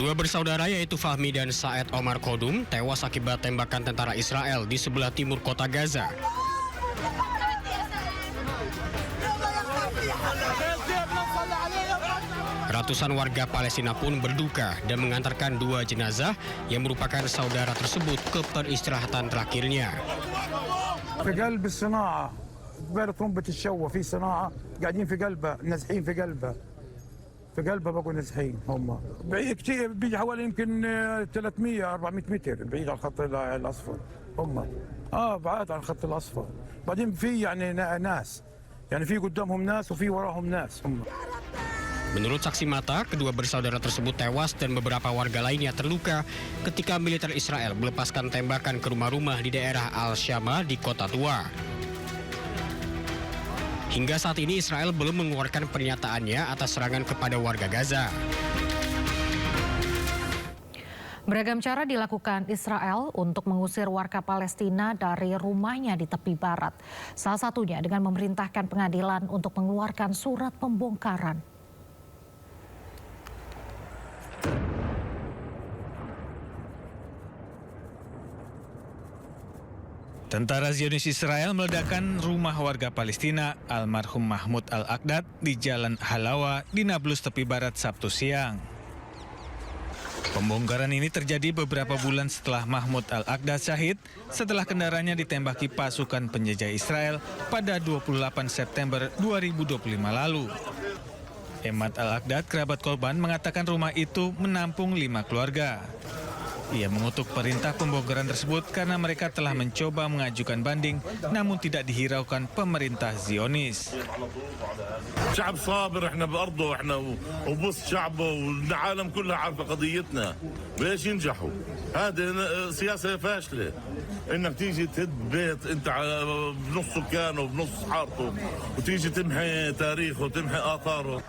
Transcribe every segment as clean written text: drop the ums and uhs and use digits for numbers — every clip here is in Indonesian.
Kedua bersaudara yaitu Fahmi dan Saed Omar Kodum tewas akibat tembakan tentara Israel di sebelah timur kota Gaza. Ratusan warga Palestina pun berduka dan mengantarkan dua jenazah yang merupakan saudara tersebut ke peristirahatan terakhirnya. في قلب الصناعة قبل طرمبة الشوة في صناعة قاعدين في قلبها نازحين في قلبها بقوا نازحين هم بعيد كثير بيجي حوالي يمكن 300 400 متر بعيد عن الخط الأصفر هم بعاد عن الخط الأصفر بعدين في يعني ناس يعني في قدامهم ناس وفي وراهم ناس هم. Menurut saksi mata, kedua bersaudara tersebut tewas dan beberapa warga lainnya terluka ketika militer Israel melepaskan tembakan ke rumah-rumah di daerah Al-Shama di Kota Tua. Hingga saat ini Israel belum mengeluarkan pernyataannya atas serangan kepada warga Gaza. Beragam cara dilakukan Israel untuk mengusir warga Palestina dari rumahnya di tepi barat. Salah satunya dengan memerintahkan pengadilan untuk mengeluarkan surat pembongkaran. Tentara Zionis Israel meledakkan rumah warga Palestina almarhum Mahmud Al-Aqdad di Jalan Halawa di Nablus tepi barat Sabtu siang. Pembongkaran ini terjadi beberapa bulan setelah Mahmud Al-Aqdad syahid setelah kendaraannya ditembaki pasukan penjajah Israel pada 28 September 2025 lalu. Emad Al-Aqdad, kerabat korban, mengatakan rumah itu menampung 5 keluarga. Ia mengutuk perintah pembongkaran tersebut karena mereka telah mencoba mengajukan banding namun tidak dihiraukan pemerintah Zionis. شعب صابر احنا بأرضه احنا وبص شعبه والعالم كلها عارفه قضيتنا بايش ينجحوا هذه سياسه فاشله انك تيجي تهد بيت انت بنص سكانه وبنص حارته وتيجي تمحي تاريخه وتمحي آثاره.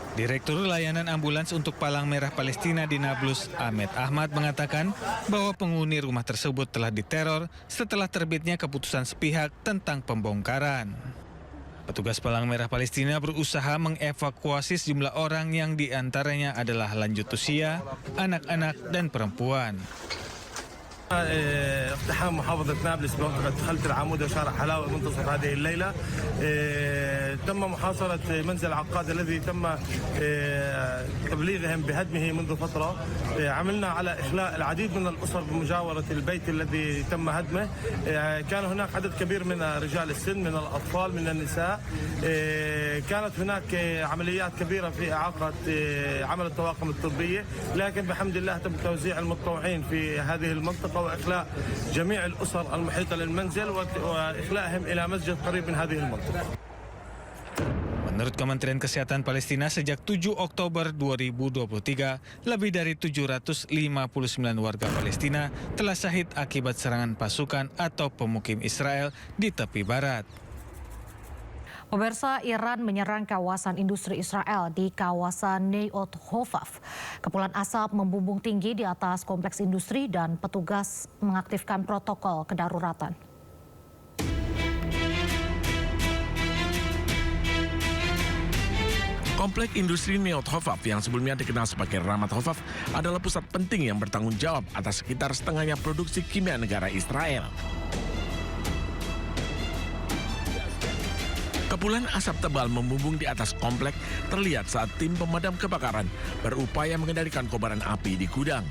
Direktur Layanan Ambulans untuk Palang Merah Palestina di Nablus, Ahmed Ahmad, mengatakan bahwa penghuni rumah tersebut telah diteror setelah terbitnya keputusan sepihak tentang pembongkaran. Petugas Palang Merah Palestina berusaha mengevakuasi sejumlah orang yang diantaranya adalah lanjut usia, anak-anak, dan perempuan. اقتحام محافظة نابلس بمنطقة خلف العمود وشارع حلاوة منتصف هذه الليلة. تم محاصرة منزل عقاد الذي تم تبليغهم بهدمه منذ فترة. عملنا على إخلاء العديد من الأسر بمجاورة البيت الذي تم هدمه. كان هناك عدد كبير من رجال السن، من الأطفال، من النساء. كانت هناك عمليات كبيرة في إعاقة عمل الطواقم الطبية، لكن بحمد الله تم توزيع المتطوعين في هذه المنطقة وإخلاء جميع الأسر المحيطة للمنزل وإخلاءهم إلى مسجد قريب من هذه المنطقة. Menurut Kementerian Kesehatan Palestina, sejak 7 Oktober 2023, lebih dari 759 warga Palestina telah syahid akibat serangan pasukan atau pemukim Israel di tepi barat. Pemirsa, Iran menyerang kawasan industri Israel di kawasan Neot Hofav. Kepulan asap membumbung tinggi di atas kompleks industri dan petugas mengaktifkan protokol kedaruratan. Komplek industri Neot Hofav yang sebelumnya dikenal sebagai Ramat Hofav adalah pusat penting yang bertanggung jawab atas sekitar setengahnya produksi kimia negara Israel. Kepulan asap tebal membumbung di atas komplek terlihat saat tim pemadam kebakaran berupaya mengendalikan kobaran api di gudang.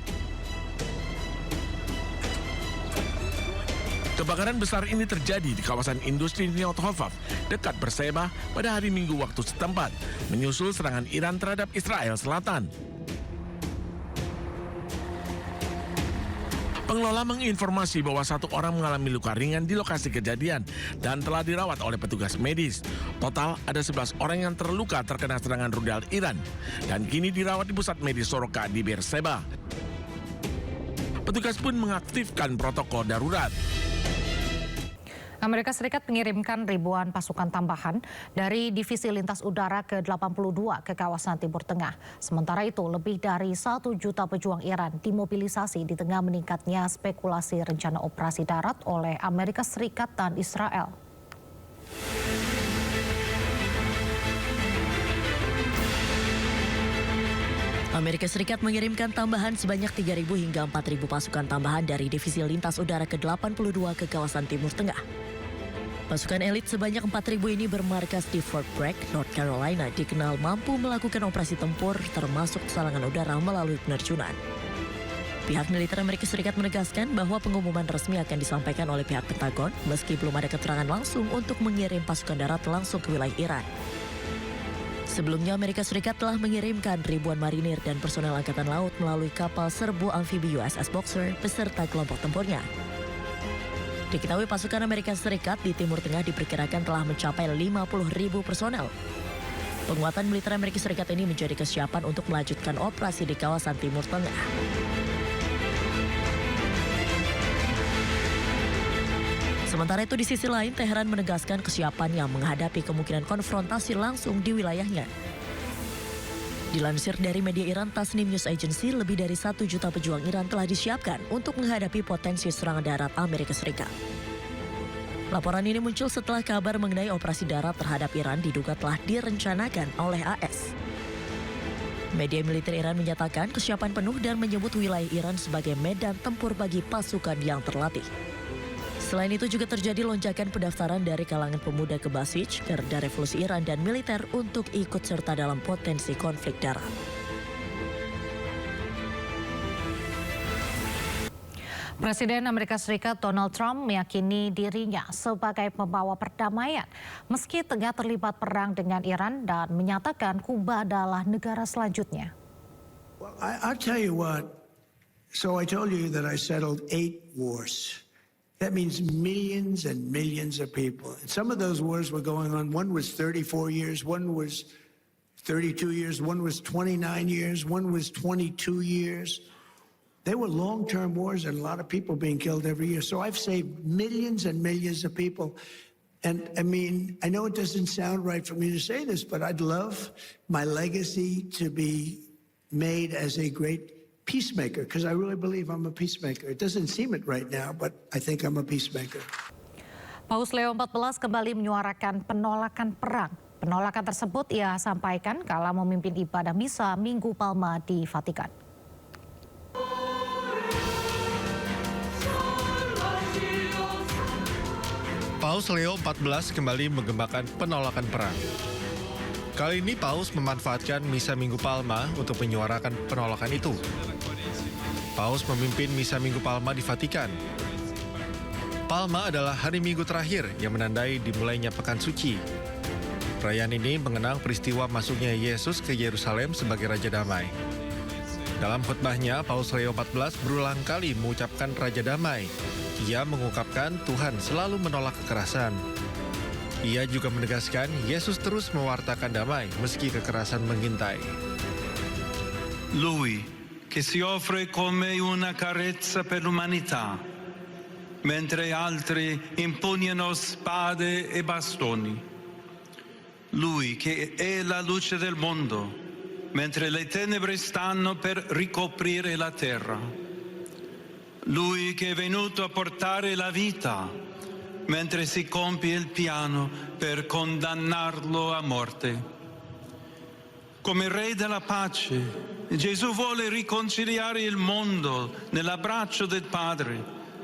Kebakaran besar ini terjadi di kawasan industri Neot Hofav dekat Berseba pada hari Minggu waktu setempat, menyusul serangan Iran terhadap Israel Selatan. Pengelola menginformasi bahwa satu orang mengalami luka ringan di lokasi kejadian dan telah dirawat oleh petugas medis. Total ada 11 orang yang terluka terkena serangan rudal Iran dan kini dirawat di pusat medis Soroka di Berseba. Petugas pun mengaktifkan protokol darurat. Amerika Serikat mengirimkan ribuan pasukan tambahan dari Divisi Lintas Udara ke-82 ke kawasan Timur Tengah. Sementara itu, lebih dari 1 juta pejuang Iran dimobilisasi di tengah meningkatnya spekulasi rencana operasi darat oleh Amerika Serikat dan Israel. Amerika Serikat mengirimkan tambahan sebanyak 3.000 hingga 4.000 pasukan tambahan dari Divisi Lintas Udara ke-82 ke kawasan Timur Tengah. Pasukan elit sebanyak 4.000 ini bermarkas di Fort Bragg, North Carolina, dikenal mampu melakukan operasi tempur termasuk serangan udara melalui penerjunan. Pihak militer Amerika Serikat menegaskan bahwa pengumuman resmi akan disampaikan oleh pihak Pentagon meski belum ada keterangan langsung untuk mengirim pasukan darat langsung ke wilayah Iran. Sebelumnya, Amerika Serikat telah mengirimkan ribuan marinir dan personel angkatan laut melalui kapal serbu amfibi USS Boxer beserta kelompok tempurnya. Diketahui pasukan Amerika Serikat di Timur Tengah diperkirakan telah mencapai 50.000 personel. Penguatan militer Amerika Serikat ini menjadi kesiapan untuk melanjutkan operasi di kawasan Timur Tengah. Sementara itu di sisi lain, Teheran menegaskan kesiapannya menghadapi kemungkinan konfrontasi langsung di wilayahnya. Dilansir dari media Iran Tasnim News Agency, lebih dari 1 juta pejuang Iran telah disiapkan untuk menghadapi potensi serangan darat Amerika Serikat. Laporan ini muncul setelah kabar mengenai operasi darat terhadap Iran diduga telah direncanakan oleh AS. Media militer Iran menyatakan kesiapan penuh dan menyebut wilayah Iran sebagai medan tempur bagi pasukan yang terlatih. Selain itu juga terjadi lonjakan pendaftaran dari kalangan pemuda ke Basij, Garda Revolusi Iran dan militer untuk ikut serta dalam potensi konflik darat. Presiden Amerika Serikat Donald Trump meyakini dirinya sebagai pembawa perdamaian meski tengah terlibat perang dengan Iran dan menyatakan Kuba adalah negara selanjutnya. Well, I'll tell you what. So I told you that I settled 8 wars. That means millions and millions of people. And some of those wars were going on. One was 34 years, one was 32 years, one was 29 years, one was 22 years. They were long-term wars and a lot of people being killed every year. So I've saved millions and millions of people. And I mean, I know it doesn't sound right for me to say this, but I'd love my legacy to be made as a great peacemaker, because I really believe I'm a peacemaker. It doesn't seem it right now, but I think I'm a peacemaker. Paus Leo XIV kembali menyuarakan penolakan perang. Penolakan tersebut ia sampaikan kala memimpin ibadah misa Minggu Palma di Vatikan. Paus Leo XIV kembali menggembangkan penolakan perang. Kali ini Paus memanfaatkan Misa Minggu Palma untuk menyuarakan penolakan itu. Paus memimpin Misa Minggu Palma di Vatikan. Palma adalah hari Minggu terakhir yang menandai dimulainya Pekan Suci. Perayaan ini mengenang peristiwa masuknya Yesus ke Yerusalem sebagai Raja Damai. Dalam khutbahnya, Paus Leo XIV berulang kali mengucapkan Raja Damai. Ia mengungkapkan Tuhan selalu menolak kekerasan. Ia juga menegaskan Yesus terus mewartakan damai meski kekerasan mengintai. Lui, che si offre come una carezza per l'umanità, mentre altri impugnano spade e bastoni. Lui che è la luce del mondo, mentre le tenebre stanno per ricoprire la terra. Lui che è venuto a portare la vita, mentre si compie il piano per condannarlo a morte. Come Re della pace, Gesù vuole riconciliare il mondo nell'abbraccio del Padre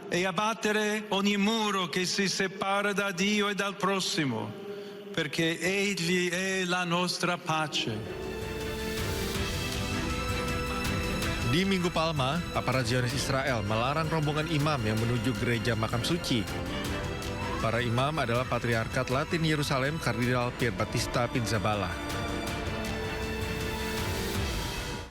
e abbattere ogni muro che si separa da Dio e dal prossimo, perché Egli è la nostra pace. Di Minggu Palma, aparat Zionis Israel melarang rombongan imam yang menuju gereja makam suci. Para imam adalah Patriarkat Latin Yerusalem Kardinal Pierbattista Pizzaballa.